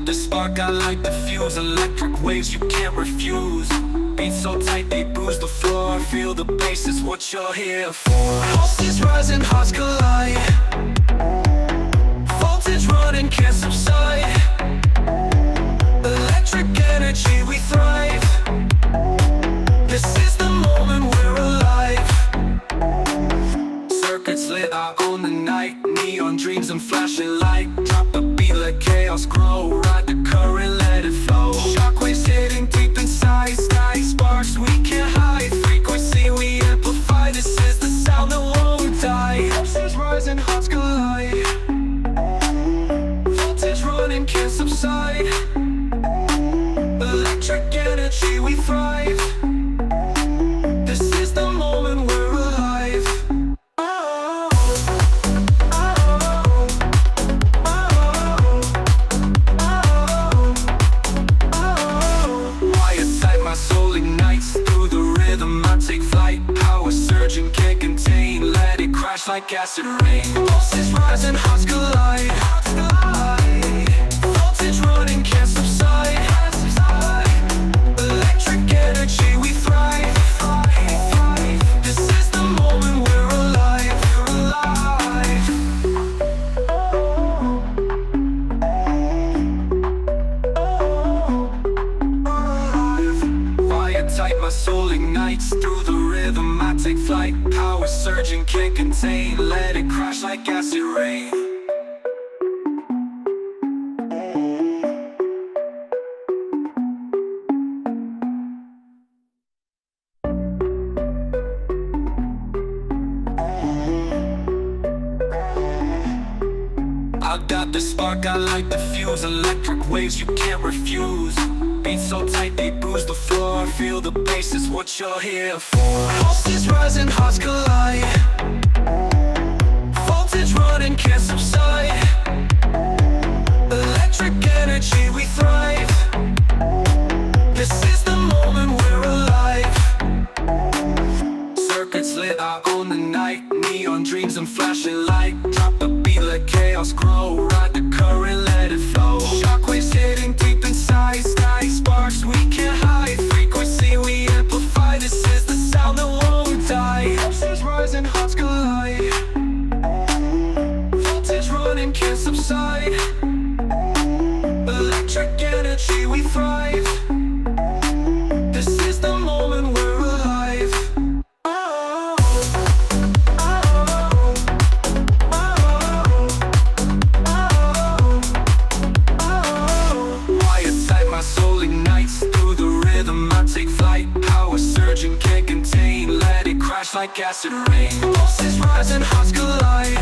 the spark, I light the fuse. Electric waves you can't refuse. Beats so tight they bruise the floor. Feel the bass is what you're here for. Pulses rising, hearts collide. Voltage running, can't subside. Electric energy, we thrive. This is the moment we're alive. Circuits lit, I own the night. Neon dreams and flashing light. Drop the beat, let chaos grow. Ride the current, let it flow. Shockwaves hitting deep inside. Sky sparks, we can't hide. Frequency, we amplify. This is the sound that won't die. Pulses rising, hearts collide. Voltage running, can't subside. Electric energy, we thrive. This is the moment we're alive. Wired tight, my soul ignites. Through the rhythm I take flight. Power surging, can't contain. Let it crash like acid rain. Pulses rising, hearts collide. Voltage running, can't subside. Electric energy, we thrive. This is the moment we're alive. Fire tight, my soul ignites. Through the rhythm I take flight. Power surging, can't contain. Let it crash like acid rain. I got the spark, I light the fuse. Electric waves you can't refuse. Beats so tight they bruise the floor. Feel the bass is what you're here for. Pulses rising, hearts collide. Voltage running, can't subside. Electric energy, we thrive. This is the moment we're alive. Circuits lit, I own the night. Neon dreams and flashing light. Drop the beat, let chaos grow. Ride the current, let it flow. Shockwaves hitting deep inside. Sky sparks, we can't hide. Frequency, we amplify. This is the sound that won't die. Pulses rising, hearts collide. Voltage running, can't subside. Electric energy, we thrive. This is the moment we're alive. Wired tight, my soul ignites. Through the rhythm I take flight. Power surging, can't contain. Let it crash like acid rain. Pulses rising, hearts collide.